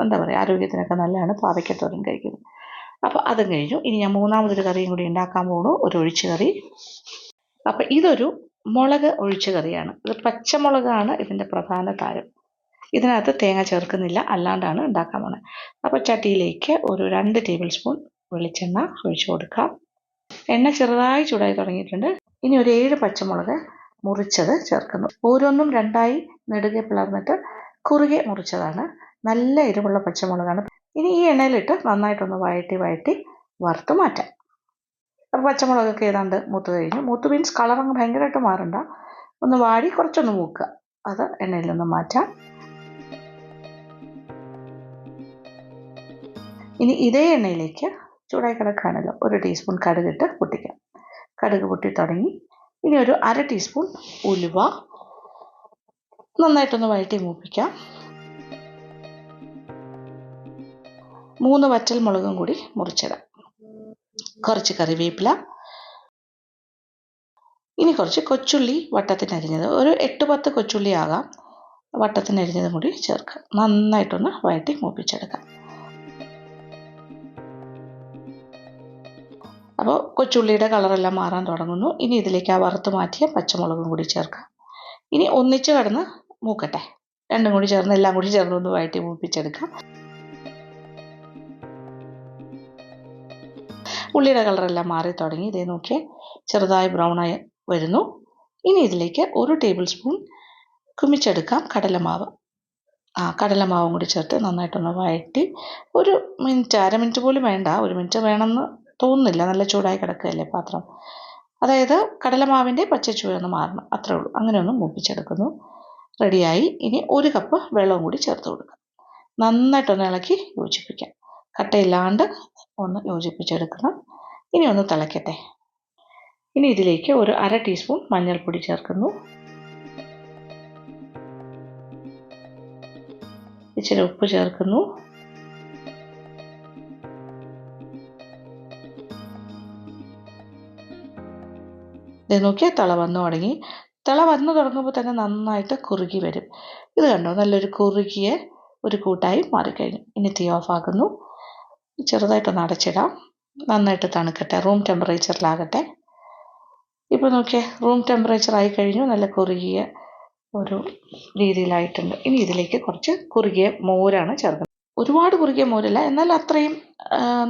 എന്താ പറയുക, ആരോഗ്യത്തിനൊക്കെ നല്ലതാണ് പാവയ്ക്ക തോരൻ കഴിക്കുന്നത്. അപ്പോൾ അതും കഴിഞ്ഞു. ഇനി ഞാൻ 3ാമതൊരു കറിയും കൂടി ഉണ്ടാക്കാൻ പോകുന്നു, ഒരു ഒഴിച്ചു കറി. അപ്പോൾ ഇതൊരു മുളക് ഒഴിച്ചു കറിയാണ്. ഇത് പച്ചമുളകാണ് ഇതിൻ്റെ പ്രധാന താരം. ഇതിനകത്ത് തേങ്ങ ചേർക്കുന്നില്ല, അല്ലാണ്ടാണ് ഉണ്ടാക്കാൻ പോകുന്നത്. അപ്പോൾ ചട്ടിയിലേക്ക് ഒരു 2 ടേബിൾ സ്പൂൺ വെളിച്ചെണ്ണ ഒഴിച്ചു കൊടുക്കാം. എണ്ണ ചെറുതായി ചൂടായി തുടങ്ങിയിട്ടുണ്ട്. ഇനി ഒരു 7 പച്ചമുളക് മുറിച്ചത് ചേർക്കുന്നു. ഓരോന്നും 2ആയി നെടുകെ പിളർന്നിട്ട് കുറുകെ മുറിച്ചതാണ്. നല്ല എരിവുള്ള പച്ചമുളകാണ്. ഇനി ഈ എണ്ണയിലിട്ട് നന്നായിട്ടൊന്ന് വഴറ്റി വറുത്ത് മാറ്റാം. അപ്പോൾ പച്ചമുളകൊക്കെ ഏതാണ്ട് മൂത്ത് കഴിഞ്ഞു. മൂത്ത് മീൻസ് കളറങ്ങ് ഭയങ്കരമായിട്ട് മാറണ്ട, ഒന്ന് വാടി കുറച്ചൊന്ന് മൂക്കുക. അത് എണ്ണയിൽ നിന്ന് മാറ്റാം. ഇനി ഇതേ എണ്ണയിലേക്ക് ചൂടായി കിടക്കുകയാണല്ലോ, 1 ടീസ്പൂൺ കടുകിട്ട് പൊട്ടിക്കാം. കടുക് പൊട്ടി തുടങ്ങി. ഇനി ഒരു 1/2 ടീസ്പൂൺ ഉലുവ നന്നായിട്ടൊന്ന് വഴറ്റി മൂപ്പിക്കാം. 3 വറ്റൽ മുളകും കൂടി മുറിച്ചിടാം. കുറച്ച് കറിവേപ്പില, ഇനി കുറച്ച് കൊച്ചുള്ളി വട്ടത്തിനരിഞ്ഞത്, ഒരു 8-10 കൊച്ചുള്ളി ആകാം, വട്ടത്തിനരിഞ്ഞതും കൂടി ചേർക്കുക. നന്നായിട്ടൊന്ന് വഴറ്റി മൂപ്പിച്ചെടുക്കാം. അപ്പോൾ കൊച്ചുള്ളിയുടെ കളറെല്ലാം മാറാൻ തുടങ്ങുന്നു. ഇനി ഇതിലേക്ക് ആ വറുത്ത് മാറ്റിയ പച്ചമുളകും കൂടി ചേർക്കാം. ഇനി ഒന്നിച്ച് കിടന്ന് മൂക്കട്ടെ. രണ്ടും കൂടി ചേർന്ന് എല്ലാം കൂടി ചേർന്ന് ഒന്ന് വഴറ്റി മൂപ്പിച്ചെടുക്കാം. ഉള്ളിയുടെ കളറെല്ലാം മാറി തുടങ്ങി. ഇതേ നോക്കിയേ, ചെറുതായി ബ്രൗണായി വരുന്നു. ഇനി ഇതിലേക്ക് 1 ടേബിൾ സ്പൂൺ കുമിച്ചെടുക്കാം കടലമാവ്. കടലമാവും കൂടി ചേർത്ത് നന്നായിട്ടൊന്ന് വഴറ്റി ഒരു മിനിറ്റ്, 1/2 മിനിറ്റ് പോലും വേണ്ട, 1 മിനിറ്റ് വേണമെന്ന് തോന്നുന്നില്ല, നല്ല ചൂടായി കിടക്കുകയല്ലേ പാത്രം. അതായത് കടലമാവിൻ്റെ പച്ചച്ചുവയൊന്ന് മാറണം, അത്രേ ഉള്ളൂ. അങ്ങനെ ഒന്ന് മൂപ്പിച്ചെടുക്കുന്നു. റെഡിയായി. ഇനി 1 കപ്പ് വെള്ളവും കൂടി ചേർത്ത് കൊടുക്കാം. നന്നായിട്ടൊന്ന് ഇളക്കി യോജിപ്പിക്കാം. കട്ടയില്ലാണ്ട് ഒന്ന് യോജിപ്പിച്ചെടുക്കണം. ഇനി ഒന്ന് തിളയ്ക്കട്ടെ. ഇനി ഇതിലേക്ക് ഒരു 1/2 ടീസ്പൂൺ മഞ്ഞൾപ്പൊടി ചേർക്കുന്നു. ഇച്ചിരി ഉപ്പ് ചേർക്കുന്നു. ഇത് നോക്കിയാൽ തിള വന്നു തുടങ്ങി. തിള വന്നു തുടങ്ങുമ്പോൾ തന്നെ നന്നായിട്ട് കുറുകി വരും. ഇത് കണ്ടോ, നല്ലൊരു കുറുകിയ ഒരു കൂട്ടായി മാറിക്കഴിഞ്ഞു. ഇനി തീ ഓഫാക്കുന്നു. ചെറുതായിട്ടൊന്ന് അടച്ചിടാം. നന്നായിട്ട് തണുക്കട്ടെ, റൂം ടെമ്പറേച്ചറിലാകട്ടെ. ഇപ്പോൾ നോക്കിയേ, റൂം ടെമ്പറേച്ചർ ആയി കഴിഞ്ഞു. നല്ല കുറുകിയ ഒരു രീതിയിലായിട്ടുണ്ട്. ഇനി ഇതിലേക്ക് കുറച്ച് കുറുകിയ മോരാണ് ചേർക്കുന്നത്. ഒരുപാട് കുറുകിയ മോരല്ല, എന്നാൽ അത്രയും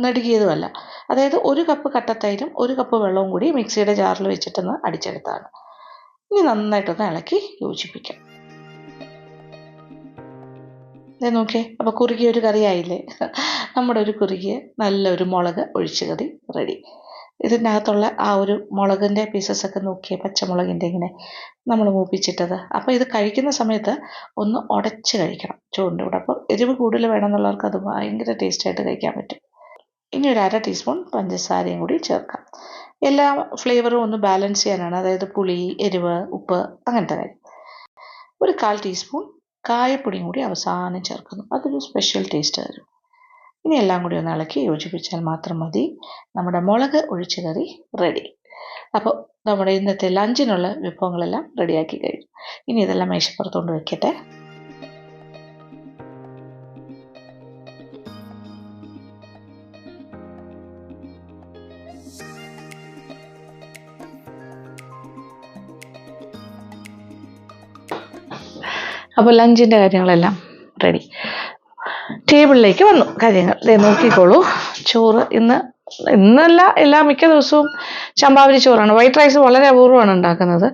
നെടുകിയതുമല്ല. അതായത് 1 കപ്പ് കട്ടത്തൈരും 1 കപ്പ് വെള്ളവും കൂടി മിക്സിയുടെ ജാറിൽ വെച്ചിട്ടൊന്ന് അടിച്ചെടുത്താണ്. ഇനി നന്നായിട്ടൊന്ന് ഇളക്കി യോജിപ്പിക്കാം. ഇത് നോക്കിയേ, അപ്പോൾ കുറുകിയ ഒരു കറിയായില്ലേ. നമ്മുടെ ഒരു കുറുകിയ നല്ലൊരു മുളക് ഒഴിച്ച് കറി റെഡി. ഇതിനകത്തുള്ള ആ ഒരു മുളകിൻ്റെ പീസസൊക്കെ നോക്കിയേ, പച്ചമുളകിൻ്റെ ഇങ്ങനെ നമ്മൾ മൂപ്പിച്ചിട്ടത്. അപ്പോൾ ഇത് കഴിക്കുന്ന സമയത്ത് ഒന്ന് ഉടച്ച് കഴിക്കണം ചോറിൻ്റെ കൂടെ. അപ്പോൾ എരിവ് കൂടുതൽ വേണമെന്നുള്ളവർക്ക് അത് ഭയങ്കര ടേസ്റ്റായിട്ട് കഴിക്കാൻ പറ്റും. ഇനി ഒരു 1/2 ടീസ്പൂൺ പഞ്ചസാരയും കൂടി ചേർക്കാം. എല്ലാ ഫ്ലേവറും ഒന്ന് ബാലൻസ് ചെയ്യാനാണ്, അതായത് പുളി, എരിവ്, ഉപ്പ്, അങ്ങനത്തെ കാര്യം. ഒരു 1/4 ടീസ്പൂൺ കായപ്പൊടിയും കൂടി അവസാനം ചേർക്കുന്നു. അതൊരു സ്പെഷ്യൽ ടേസ്റ്റ് തരും. ഇനി എല്ലാം കൂടി ഒന്ന് ഇളക്കി യോജിപ്പിച്ചാൽ മാത്രം മതി. നമ്മുടെ മുളക് ഒഴിച്ച് കറി റെഡി. അപ്പോൾ നമ്മുടെ ഇന്നത്തെ ലഞ്ചിനുള്ള വിഭവങ്ങളെല്ലാം റെഡിയാക്കി കഴിഞ്ഞു. ഇനി ഇതെല്ലാം മേശപ്പുറത്തുകൊണ്ട് വെക്കട്ടെ. അപ്പോൾ ലഞ്ചിൻ്റെ കാര്യങ്ങളെല്ലാം റെഡി. ടേബിളിലേക്ക് വന്നു കാര്യങ്ങൾ. ദേ നോക്കിക്കോളൂ, ചോറ് ഇന്നല്ല, മിക്ക ദിവസവും ചമ്പാവരി ചോറാണ്. വൈറ്റ് റൈസ് വളരെ അപൂർവമാണ് ഉണ്ടാക്കുന്നത്.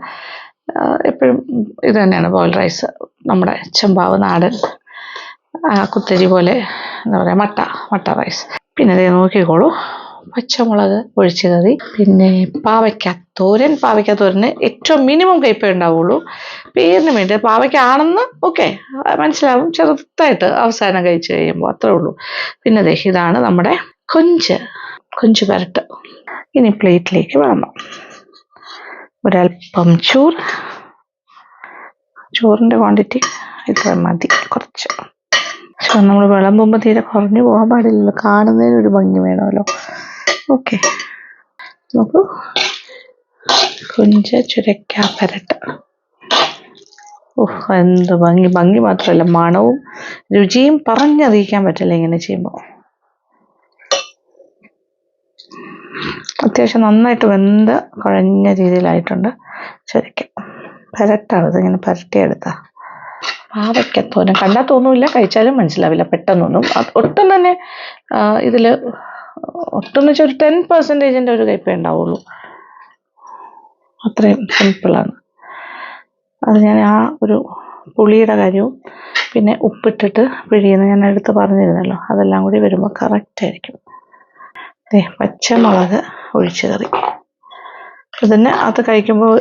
എപ്പോഴും ഇത് തന്നെയാണ്, ബോയിൽ റൈസ്, നമ്മുടെ ചമ്പാവ് നാടൻ കുത്തരി പോലെ, എന്താ പറയുക, മട്ട റൈസ്. പിന്നെ ദേ നോക്കിക്കോളൂ, പച്ചമുളക് ഒഴിച്ച് കറി, പിന്നെ പാവയ്ക്ക തോരന് ഏറ്റവും മിനിമം കയ്പേ ഉണ്ടാവുള്ളൂ. പേരിന് വേണ്ടി പാവയ്ക്ക ആണെന്ന് ഓക്കെ മനസ്സിലാവും, ചെറുതായിട്ട് അവസാനം കഴിച്ച് കഴിയുമ്പോൾ, അത്രേ ഉള്ളൂ. പിന്നെ ദേ ഇതാണ് നമ്മുടെ കൊഞ്ച് പരട്ട്. ഇനി പ്ലേറ്റിലേക്ക് വേണം ഒരൽപ്പം ചോറിൻ്റെ ക്വാണ്ടിറ്റി ഇത്ര മതി, കുറച്ച്. പക്ഷെ നമ്മൾ വിളമ്പുമ്പോൾ തീരെ കുറഞ്ഞു പോകാൻ പാടില്ലല്ലോ, കാണുന്നതിനൊരു ഭംഗി വേണമല്ലോ. ഓക്കെ, നോക്കൂ, കൊഞ്ച് ചുരക്ക പരട്ട്. എന്ത് ഭംഗി മാത്രമല്ല, മണവും രുചിയും പറഞ്ഞറിയിക്കാൻ പറ്റില്ല ഇങ്ങനെ ചെയ്യുമ്പോൾ. അത്യാവശ്യം നന്നായിട്ട് വെന്ത് കുഴഞ്ഞ രീതിയിലായിട്ടുണ്ട്. ശരിക്കും പരട്ടാണ്, ഇതിങ്ങനെ പരട്ടിയെടുത്ത പാവയ്ക്കത്തോരൻ കണ്ടാൽ തോന്നില്ല, കഴിച്ചാലും മനസ്സിലാവില്ല പെട്ടെന്നൊന്നും. ഒട്ടും തന്നെ ഇതിൽ ഒട്ടും വെച്ചാൽ ഒരു 10% ഒരു കയ്പേ ഉണ്ടാവുള്ളൂ. അത്രയും സിമ്പിളാണ്. അത് ഞാൻ ആ ഒരു പുളിയുടെ കാര്യവും പിന്നെ ഉപ്പിട്ടിട്ട് പിഴിയുന്ന ഞാൻ എടുത്ത് പറഞ്ഞിരുന്നല്ലോ, അതെല്ലാം കൂടി വരുമ്പോൾ കറക്റ്റായിരിക്കും. പച്ചമുളക് ഒഴിച്ച് കറി. ഇതിന് അത് കഴിക്കുമ്പോൾ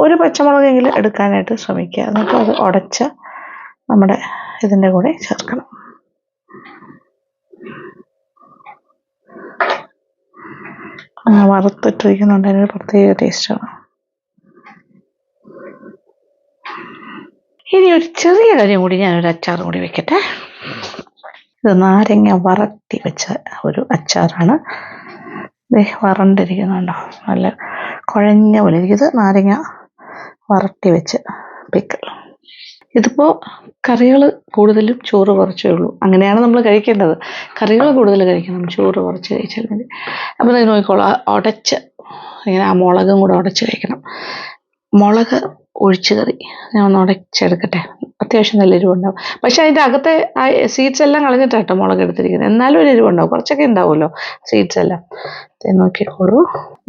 ഒരു പച്ചമുളകെങ്കിലും എടുക്കാനായിട്ട് ശ്രമിക്കുക. എന്നിട്ട് അത് ഉടച്ച് നമ്മുടെ ഇതിൻ്റെ കൂടെ ചേർക്കണം. വറുത്തിട്ടിരിക്കുന്നുണ്ട്, അതിനൊരു പ്രത്യേക ടേസ്റ്റാണ്. ഇനി ഒരു ചെറിയ കാര്യം കൂടി, ഞാനൊരു അച്ചാർ കൂടി വെക്കട്ടെ. ഇത് നാരങ്ങ വറട്ടി വെച്ച ഒരു അച്ചാറാണ്. വറണ്ടിരിക്കുന്നുണ്ടോ, നല്ല കുഴഞ്ഞ പോലെ ഇരിക്കും. ഇത് നാരങ്ങ വറട്ടി വെച്ച് പിക്കിൾ. ഇതിപ്പോൾ കറികൾ കൂടുതലും ചോറ് കുറച്ചേ ഉള്ളൂ, അങ്ങനെയാണ് നമ്മൾ കഴിക്കേണ്ടത്. കറികൾ കൂടുതൽ കഴിക്കണം, ചോറ് കുറച്ച് കഴിച്ചാൽ മതി. അപ്പോൾ ഇത് നോക്കിക്കോളാം, ഉടച്ച് ഇങ്ങനെ ആ മുളകും കൂടെ ഉടച്ച് കഴിക്കണം. മുളക് ഒഴിച്ച് കറി ഞാൻ ഒന്ന് ഉടച്ചെടുക്കട്ടെ. അത്യാവശ്യം നല്ല എരിവുണ്ടാവും, പക്ഷെ അതിൻ്റെ അകത്തെ ആ സീഡ്സ് എല്ലാം കളഞ്ഞിട്ടാട്ടോ മുളക് എടുത്തിരിക്കുന്നത്. എന്നാലും ഒരു എരിവുണ്ടാവും, കുറച്ചൊക്കെ ഉണ്ടാവുമല്ലോ സീഡ്സ് എല്ലാം. നോക്കിക്കോളൂ,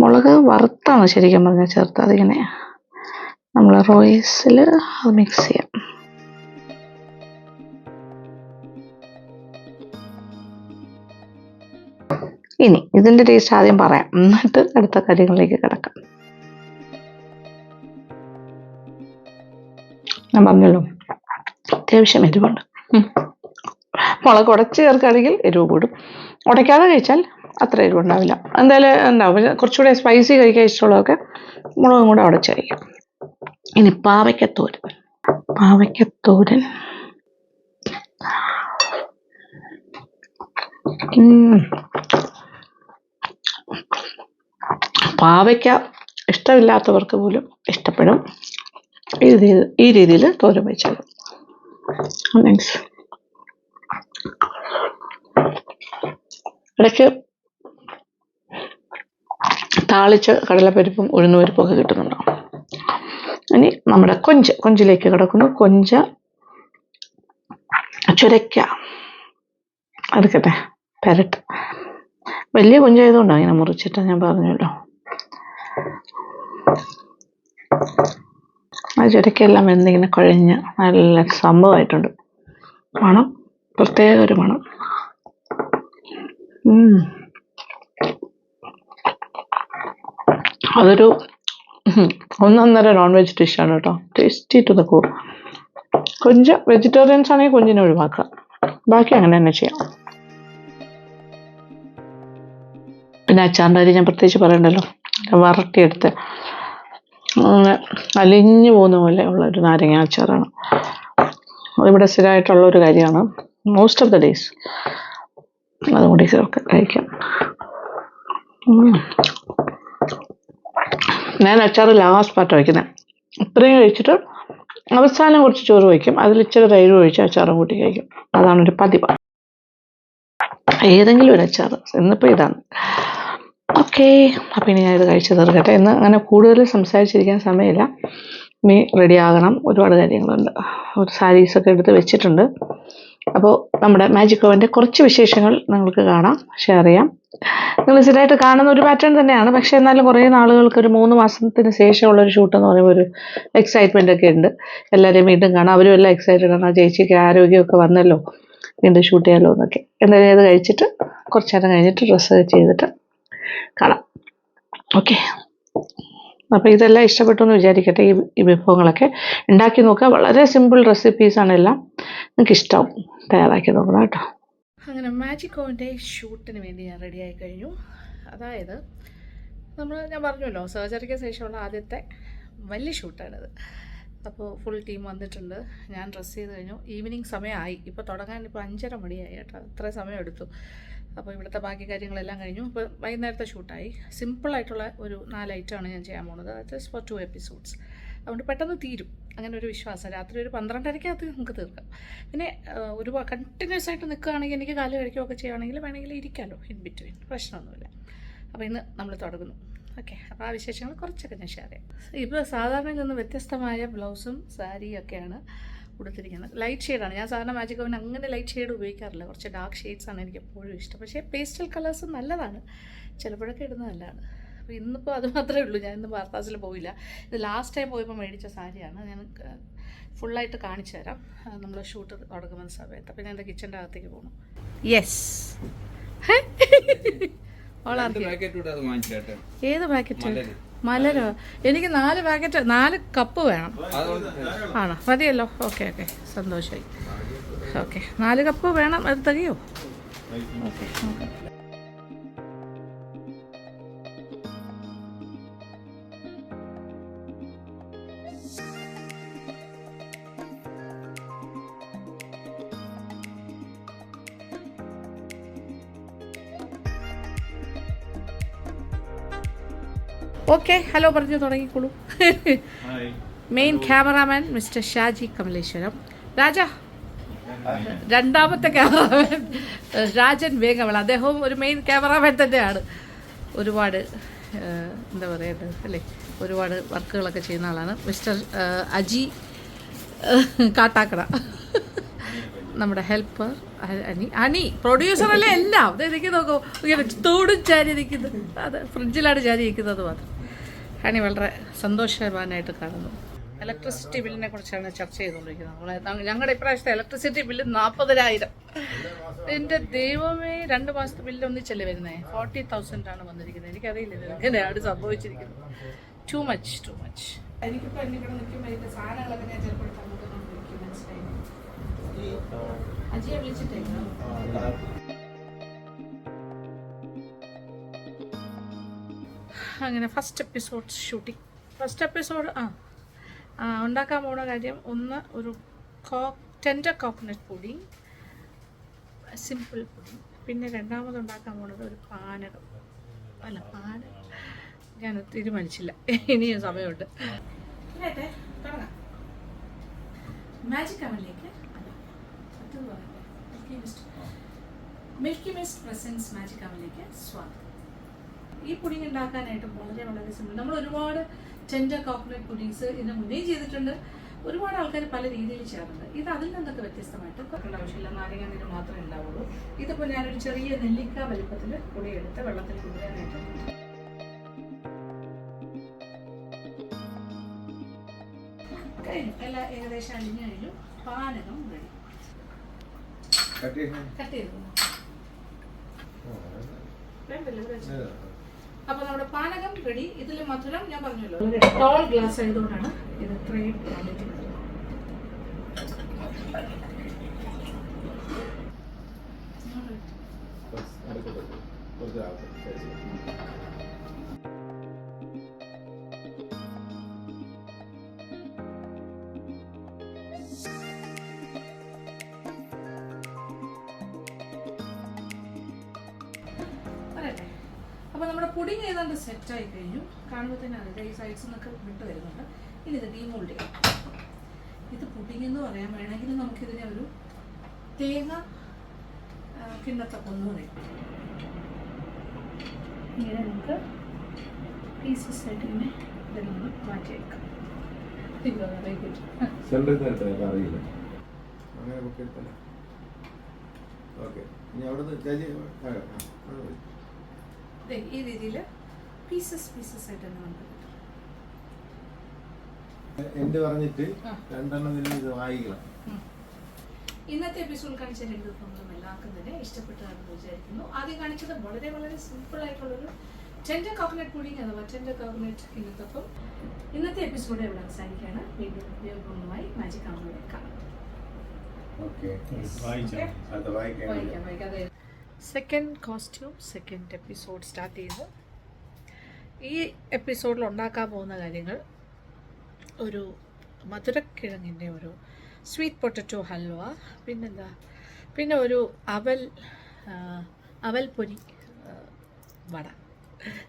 മുളക് വറുത്താണ് ശരിക്കും പറഞ്ഞാൽ ചേർത്ത്. അതിങ്ങനെ നമ്മൾ റോയ്സിൽ അത് മിക്സ് ചെയ്യാം. ഇനി ഇതിൻ്റെ ടേസ്റ്റ് ആദ്യം പറയാം, എന്നിട്ട് അടുത്ത കാര്യങ്ങളിലേക്ക് കിടക്കാം. ഞാൻ പറഞ്ഞല്ലോ അത്യാവശ്യം എരിവുണ്ട്. മുളക് ഉടച്ച് ചേർക്കുകയാണെങ്കിൽ എരിവ് കൂടും, ഉടയ്ക്കാതെ കഴിച്ചാൽ അത്ര എരിവുണ്ടാവില്ല. എന്തായാലും ഉണ്ടാവും, കുറച്ചുകൂടെ സ്പൈസി കഴിക്കാൻ ഇഷ്ടമുള്ളതൊക്കെ മുളകും കൂടെ ഉടച്ച് കഴിക്കാം. ഇനി പാവയ്ക്കത്തോരൻ. പാവയ്ക്ക ഇഷ്ടമില്ലാത്തവർക്ക് പോലും ഇഷ്ടപ്പെടും ഈ രീതിയിൽ തോരൻ വെച്ചാൽ. ഇടയ്ക്ക് താളിച്ച് കടലപ്പരിപ്പും ഉഴുന്നുപരിപ്പും ഒക്കെ കിട്ടുന്നുണ്ടോ. ഇനി നമ്മുടെ കൊഞ്ചിലേക്ക് കിടക്കുന്നു. ചുരയ്ക്ക എടുക്കട്ടെ, പെരട്ട്. വലിയ കൊഞ്ചായതുകൊണ്ടാണ് അങ്ങനെ മുറിച്ചിട്ട്, ഞാൻ പറഞ്ഞല്ലോ. ആ ചുരക്കെല്ലാം എന്തിങ്ങനെ കുഴഞ്ഞ് നല്ല സംഭവമായിട്ടുണ്ട്. മണം, പ്രത്യേക ഒരു മണം. അതൊരു ഒന്നൊന്നര നോൺ വെജ് ഡിഷാണ് കേട്ടോ. Tasty to the core. കൊഞ്ച് വെജിറ്റേറിയൻസ് ആണെങ്കിൽ കൊഞ്ചിനെ ഒഴിവാക്കുക, ബാക്കി അങ്ങനെ തന്നെ ചെയ്യാം. പിന്നെ അച്ചാറിൻ്റെ കാര്യം ഞാൻ പ്രത്യേകിച്ച് പറയണ്ടല്ലോ, വറട്ടിയെടുത്ത് അലിഞ്ഞു പോകുന്ന പോലെ ഉള്ള ഒരു നാരങ്ങ അച്ചാറാണ്. അതിവിടെ സ്ഥിരമായിട്ടുള്ള ഒരു കാര്യമാണ്, മോസ്റ്റ് ഓഫ് ദ ഡേയ്സ്. അതും കൂടി കഴിക്കാം. ഞാൻ അച്ചാർ ലാസ്റ്റ് പാർട്ട് വയ്ക്കുന്നത്. ഇത്രയും കഴിച്ചിട്ട് അവസാനം കുറച്ച് ചോറ് വയ്ക്കും, അതിൽ ഇച്ചിരി തൈര് ഒഴിച്ച് അച്ചാറും കൂട്ടി കഴിക്കും. അതാണൊരു പതിവ്. ഏതെങ്കിലും ഒരു അച്ചാർ, ഇന്നിപ്പോൾ ഇതാണ്. ഓക്കെ, അപ്പോൾ ഇനി ഞാനിത് കഴിച്ച് തീർക്കട്ടെ. ഇന്ന് അങ്ങനെ കൂടുതൽ സംസാരിച്ചിരിക്കാൻ സമയമില്ല, ഇനി റെഡി ആകണം, ഒരുപാട് കാര്യങ്ങളുണ്ട്. ഒരു സാരീസൊക്കെ എടുത്ത് വെച്ചിട്ടുണ്ട്. അപ്പോൾ നമ്മുടെ മാജിക് ഓവൻ്റെ കുറച്ച് വിശേഷങ്ങൾ നിങ്ങൾക്ക് കാണാം, ഷെയർ ചെയ്യാം. നിങ്ങൾ സ്ഥിരമായിട്ട് കാണുന്ന ഒരു പാറ്റേൺ തന്നെയാണ്, പക്ഷേ എന്നാലും കുറേ നാളുകൾക്ക്, ഒരു 3 മാസത്തിന് ശേഷമുള്ളൊരു ഷൂട്ടെന്ന് പറയുമ്പോൾ ഒരു എക്സൈറ്റ്മെൻ്റ് ഒക്കെ ഉണ്ട്. എല്ലാവരെയും വീണ്ടും കാണാം, അവരും എല്ലാം എക്സൈറ്റഡ് ആണ്. ചേച്ചിക്ക് ആരോഗ്യമൊക്കെ വന്നല്ലോ, വീണ്ടും ഷൂട്ട് ചെയ്യാമല്ലോ എന്നൊക്കെ. എന്തായാലും ഇത് കഴിച്ചിട്ട് കുറച്ച് നേരം കഴിഞ്ഞിട്ട് ഡ്രസ്സ് ചെയ്തിട്ട് കാണാം. ഓക്കെ, അപ്പോൾ ഇതെല്ലാം ഇഷ്ടപ്പെട്ടു എന്ന് വിചാരിക്കട്ടെ. ഈ വിഭവങ്ങളൊക്കെ ഉണ്ടാക്കി നോക്കുക. വളരെ സിമ്പിൾ റെസിപ്പീസാണ് എല്ലാം, നിങ്ങൾക്ക് ഇഷ്ടമാവും. തയ്യാറാക്കി നോക്കണം കേട്ടോ. അങ്ങനെ മാജിക് ഓവൻ്റെ ഷൂട്ടിന് വേണ്ടി ഞാൻ റെഡിയായി കഴിഞ്ഞു. അതായത് ഞാൻ പറഞ്ഞല്ലോ, സർജറിക്ക് ശേഷമുള്ള ആദ്യത്തെ വലിയ ഷൂട്ടാണിത്. അപ്പോൾ ഫുൾ ടീം വന്നിട്ടുണ്ട്. ഞാൻ ഡ്രസ്സ് ചെയ്ത് കഴിഞ്ഞു. ഈവനിങ് സമയമായി, ഇപ്പോൾ തുടങ്ങാൻ ഇപ്പോൾ 5:30 മണിയായി കേട്ടോ. അത്രയും സമയം എടുത്തു. അപ്പോൾ ഇവിടുത്തെ ബാക്കി കാര്യങ്ങളെല്ലാം കഴിഞ്ഞു. ഇപ്പോൾ വൈകുന്നേരത്തെ ഷൂട്ടായി. സിമ്പിളായിട്ടുള്ള ഒരു 4 ഐറ്റമാണ് ഞാൻ ചെയ്യാൻ പോകുന്നത്. അത് ഫോർ 2 എപ്പിസോഡ്സ്. അതുകൊണ്ട് പെട്ടെന്ന് തീരും, അങ്ങനെ ഒരു വിശ്വാസം. രാത്രി ഒരു 12:30-ക്കകത്ത് നമുക്ക് തീർക്കാം. പിന്നെ ഒരു കണ്ടിന്യൂസ് ആയിട്ട് നിൽക്കുകയാണെങ്കിൽ, എനിക്ക് കാല് കഴിക്കുകയൊക്കെ ചെയ്യുകയാണെങ്കിൽ വേണമെങ്കിൽ ഇരിക്കാമല്ലോ ഇൻ ബിറ്റ്വീൻ, പ്രശ്നമൊന്നുമില്ല. അപ്പോൾ ഇന്ന് നമ്മൾ തുടങ്ങുന്നു. ഓക്കെ, അപ്പോൾ ആ വിശേഷങ്ങൾ കുറച്ചൊക്കെ ഞാൻ ഷെയർ ചെയ്യാം. ഇപ്പോൾ സാധാരണയിൽ നിന്ന് വ്യത്യസ്തമായ ബ്ലൗസും സാരിയും ഒക്കെയാണ് കൊടുത്തിരിക്കുന്നത്. ലൈറ്റ് ഷെയ്ഡാണ്. ഞാൻ സാധാരണ മാജിക് ഓവൻ അങ്ങനെ ലൈറ്റ് ഷെയ്ഡ് ഉപയോഗിക്കാറില്ല, കുറച്ച് ഡാർക്ക് ഷെയ്ഡ്സാണ് എനിക്ക് എപ്പോഴും ഇഷ്ടം. പക്ഷേ പേസ്റ്റൽ കളേഴ്സ് നല്ലതാണ്, ചിലപ്പോഴൊക്കെ ഇടുന്നത് നല്ലതാണ്. അപ്പോൾ ഇന്നിപ്പോൾ അത് മാത്രമേ ഉള്ളൂ. ഞാൻ ഇന്ന് വാർത്താസിൽ പോയില്ല. ഇത് ലാസ്റ്റ് ടൈം പോയപ്പോൾ മേടിച്ച സാരിയാണ്. ഞാൻ ഫുള്ളായിട്ട് കാണിച്ചു തരാം നമ്മൾ ഷൂട്ട് തുടങ്ങുന്ന സമയത്ത്. അപ്പോൾ ഞാൻ എൻ്റെ കിച്ചൻ്റെ അകത്തേക്ക് പോകണം. യെസ്, ഏത് പാക്കറ്റ്? മലരോ? എനിക്ക് 4 പാക്കറ്റ് 4 കപ്പ് വേണം. ആണോ? മതിയല്ലോ. ഓക്കെ ഓക്കെ, സന്തോഷമായി. ഓക്കെ, 4 കപ്പ് വേണം. അത് തികയോ? ഓക്കെ, നോക്കാം. ഓക്കെ, ഹലോ പറഞ്ഞു തുടങ്ങിക്കോളൂ. Main cameraman mister Shaji Kamaleswaram. Raja, രണ്ടാമത്തെ ക്യാമറാമാൻ രാജൻ വേഗവള. അദ്ദേഹവും ഒരു മെയിൻ ക്യാമറാമാൻ തന്നെയാണ്. ഒരുപാട് എന്താ പറയേണ്ടത് അല്ലേ, ഒരുപാട് വർക്കുകളൊക്കെ ചെയ്യുന്ന ആളാണ് മിസ്റ്റർ അജി കാട്ടാക്കട. നമ്മുടെ ഹെൽപ്പർ അനി പ്രൊഡ്യൂസർ അല്ലേ എല്ലാം. അത് എനിക്ക് നോക്കൂ, ഇങ്ങനെ തോടും ചാരി ഇരിക്കുന്നത്. അത് ഫ്രിഡ്ജിലാണ് ചാരി ഇരിക്കുന്നത് മാത്രം. ഹണി വളരെ സന്തോഷവാനായിട്ട് കാണുന്നു. ഇലക്ട്രിസിറ്റി ബില്ലിനെ കുറിച്ചാണ് ചർച്ച ചെയ്തുകൊണ്ടിരിക്കുന്നത്. ഞങ്ങളുടെ ഇപ്രാവശ്യത്തെ ഇലക്ട്രിസിറ്റി ബില്ല് 40,000. എൻ്റെ ദൈവമേ, 2 മാസത്തെ ബില്ല് ഒന്നിച്ചല്ലേ വരുന്നത്. 40,000 വന്നിരിക്കുന്നത്. എനിക്കറിയില്ല ഇത് എങ്ങനെയാണ് സംഭവിച്ചിരിക്കുന്നത്. Too much. എനിക്കിപ്പോൾ എന്നെ കൂടെ നിൽക്കുമ്പോൾ ഇതിൻ്റെ സാധനങ്ങളൊക്കെ ഞാൻ ചിലപ്പോൾ തന്നിട്ടുണ്ടെങ്കിൽ മനസ്സിലായി. അജിയെ വിളിച്ചിട്ടേക്കോ? അങ്ങനെ first episode shooting. First episode ഉണ്ടാക്കാൻ പോകുന്ന കാര്യം, ഒന്ന് ഒരു tender coconut pudding, simple pudding. പിന്നെ രണ്ടാമത് ഉണ്ടാക്കാൻ പോകുന്നത് ഒരു പാനകം. ഞാൻ തീരുമാനിച്ചില്ല, ഇനിയും സമയമുണ്ട്. തുടങ്ങാം. മാജിക് അവനിലേക്ക് മിൽക്കി മിസ്റ്റ് പ്രസൻസ് മാജിക് അവനിലേക്ക് സ്വാഗതം. ഈ പുഡിങ് ഉണ്ടാക്കാനായിട്ട് വളരെ സിമ്പിൾ. നമ്മൾ ഒരുപാട് ടെൻഡർ കോക്കനട്ട് പുഡിങ്സ് ഇതിന് മുന്നേ ചെയ്തിട്ടുണ്ട്. ഒരുപാട് ആൾക്കാർ പല രീതിയിൽ ചെയ്യാറുണ്ട്. ഇത് അതിൽ നിന്നൊക്കെ വ്യത്യസ്തമായിട്ട് വെക്കേണ്ട ആവശ്യമില്ല. നാരങ്ങ നീര് മാത്രമേ ഉണ്ടാവുള്ളൂ. ഇതിപ്പോൾ ഞാനൊരു ചെറിയ നെല്ലിക്ക വലിപ്പത്തിൽ പൊടിയെടുത്ത് വെള്ളത്തിൽ കുതിരാനായിട്ട് കഴിഞ്ഞു. എല്ലാം ഏകദേശം അലിഞ്ഞു കഴിഞ്ഞു. പാനകം റെഡി. കട്ട് ചെയ്തു. അപ്പൊ നമ്മുടെ പാനകം റെഡി. ഇതിൽ മധുരം ഞാൻ പറഞ്ഞല്ലോ, ടോൾ ഗ്ലാസ് ആയതുകൊണ്ടാണ് ഇത് ഇത്രയും ക്വാണ്ടിറ്റി. അപ്പോൾ നമ്മുടെ പുഡിങ് ഏതാണ്ട് സെറ്റായി കഴിഞ്ഞു. കാണുമ്പോൾ തന്നെ അറിയാം ഈ സൈഡ്സ് നിന്നൊക്കെ വിട്ട് വരുന്നുണ്ട്. ഇനി ഇത് ഡീമോൾഡ് ചെയ്യാം. ഇത് പുഡിങ് എന്ന് പറയാൻ വേണമെങ്കിൽ നമുക്കിതിനെ ഒരു തേങ്ങ കിണ്ണത്തപ്പം എന്ന് പറയും. ഇങ്ങനെ നമുക്ക് പീസസ് ആയിട്ട് ഇങ്ങനെ ഇതിൽ നിന്ന് മാറ്റി വയ്ക്കാം. ഈ രീതിയിൽ പീസസ് ആയിട്ട് തന്നെ നമുക്ക് ഇന്നത്തെ എപ്പിസോഡ് കാണിച്ച 2 വിഭവങ്ങളും എല്ലാവർക്കും തന്നെ ഇഷ്ടപ്പെട്ടതാണെന്ന് വിചാരിക്കുന്നു. ആദ്യം കാണിച്ചത് വളരെ സിമ്പിൾ ആയിട്ടുള്ളൊരു ടെൻഡർ കോക്കനട്ട് പുഡിങ് അഥവാ ടെൻഡർ കോക്കനട്ട് കിണ്ണത്തപ്പം. ഇന്നത്തെ എപ്പിസോഡ് ഇവിടെ അവസാനിക്കുകയാണ്. വീണ്ടും വിഭവങ്ങളുമായി മാജിക് അവനിലേക്ക് കാണാം. Second costume second episode start ചെയ്തു. ഈ എപ്പിസോഡിൽ ഉണ്ടാക്കാൻ പോകുന്ന കാര്യങ്ങൾ ഒരു മധുരക്കിഴങ്ങിൻ്റെ ഒരു സ്വീറ്റ് പൊട്ടറ്റോ ഹൽവ, പിന്നെ ഒരു അവൽ പൊരി വട.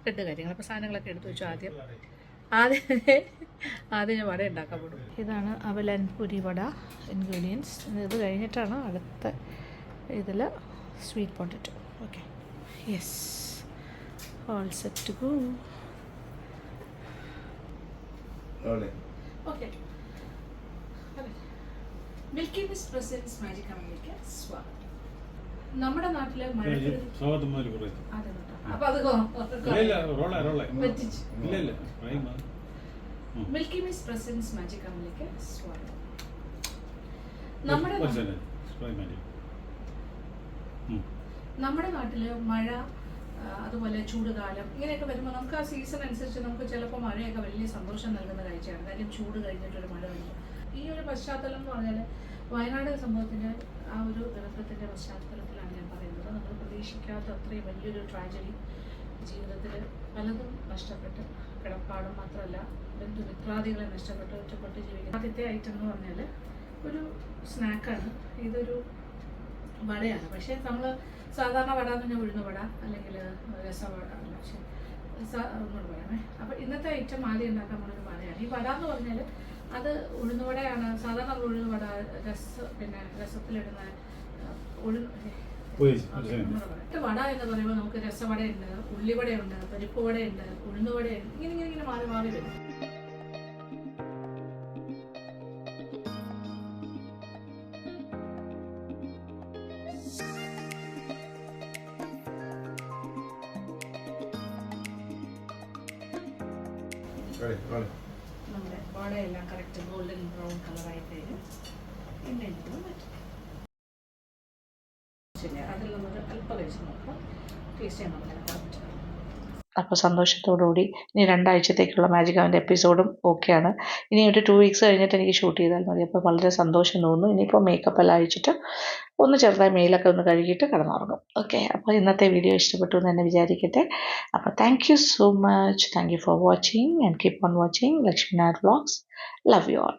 2 കാര്യങ്ങൾ. അപ്പോൾ സാധനങ്ങളൊക്കെ എടുത്തു വെച്ചു. ആദ്യം ഞാൻ വട ഉണ്ടാക്കാൻ പോകും. ഇതാണ് അവൽ പൊരി വട ഇൻഗ്രീഡിയൻസ്. ഇത് കഴിഞ്ഞിട്ടാണ് അടുത്ത ഇതിൽ sweet potato. Okay, yes, all set to go. Okay, Milky Mist presents Magic അവനിലേക്ക് സ്വാഗതം. നമ്മുടെ നാട്ടിലെ മിൽക്കി മിസ്റ്റ് പ്രസൻസ് മാജിക് അവനിലേക്ക് സ്വാഗതം. നമ്മുടെ നാട്ടില് മഴ അതുപോലെ ചൂടുകാലം ഇങ്ങനെയൊക്കെ വരുമ്പോൾ നമുക്ക് ആ സീസൺ അനുസരിച്ച് നമുക്ക് ചിലപ്പോൾ മഴയൊക്കെ വലിയ സന്തോഷം നൽകുന്ന കാഴ്ചയാണ്. കാര്യം ചൂട് കഴിഞ്ഞിട്ടൊരു മഴ വരും. ഈ ഒരു പശ്ചാത്തലം എന്ന് പറഞ്ഞാൽ വയനാട് സംഭവത്തിൻ്റെ ആ ഒരു ദുരന്തത്തിൻ്റെ പശ്ചാത്തലത്തിലാണ് ഞാൻ പറയുന്നത്. നമ്മൾ പ്രതീക്ഷിക്കാത്ത അത്രയും വലിയൊരു ട്രാജഡി ജീവിതത്തിൽ പലതും നഷ്ടപ്പെട്ട് കിടപ്പാടും മാത്രമല്ല ബന്ധുമിത്രാദികളെ നഷ്ടപ്പെട്ട് ഒറ്റപ്പെട്ട് ജീവിക്കുന്നത്. ആദ്യത്തെ ഐറ്റം എന്ന് പറഞ്ഞാൽ ഒരു സ്നാക്കാണ്. ഇതൊരു വടയാണ്. പക്ഷേ നമ്മൾ സാധാരണ വട എന്ന് പറഞ്ഞാൽ ഉഴുന്ന് വട അല്ലെങ്കിൽ രസവട അല്ല, പക്ഷേ ഒന്നുകൂടെ പറയാമേ. അപ്പോൾ ഇന്നത്തെ ഐറ്റം ആദ്യം ഉണ്ടാക്കാൻ പോകുന്നൊരു വടയാണ്. ഈ വട എന്ന് പറഞ്ഞാൽ അത് ഉഴുന്ന് വടയാണ്. സാധാരണ നമ്മൾ ഉഴുന്ന് വട പിന്നെ രസത്തിലിടുന്ന വട എന്ന് പറയുമ്പോൾ നമുക്ക് രസവടയുണ്ട്, ഉള്ളിവടയുണ്ട്, പരിപ്പ് വടയുണ്ട്, ഉഴുന്ന് വടയുണ്ട്. ഇങ്ങനെ മാറി മാറി വരും. നമ്മുടെ വടയെല്ലാം കറക്റ്റ് ഗോൾഡൻ ബ്രൗൺ കളറായി കഴിഞ്ഞു. പിന്നെ അതിൽ നമ്മൾ അല്പം കഴിച്ച് നോക്കാം. ടേസ്റ്റ് ചെയ്യാൻ നോക്കാം കറക്റ്റ്. അപ്പോൾ സന്തോഷത്തോടുകൂടി ഇനി 2 ആഴ്ചത്തേക്കുള്ള മാജിക് അവൻ്റെ എപ്പിസോഡും ഓക്കെയാണ്. ഇനി ഒരു 2 വീക്സ് കഴിഞ്ഞിട്ട് എനിക്ക് ഷൂട്ട് ചെയ്താൽ മതി. അപ്പോൾ വളരെ സന്തോഷം തോന്നുന്നു. ഇനിയിപ്പോൾ മേക്കപ്പ് എല്ലാം അഴിച്ചിട്ട് ഒന്ന് ചെറുതായി മെയിലൊക്കെ ഒന്ന് കഴുകിയിട്ട് കിടന്നുറങ്ങും. ഓക്കെ, അപ്പോൾ ഇന്നത്തെ വീഡിയോ ഇഷ്ടപ്പെട്ടു എന്ന് തന്നെ വിചാരിക്കട്ടെ. അപ്പോൾ thank you so much. Thank you for watching and keep on watching Lakshmi Nair vlogs. Love you all.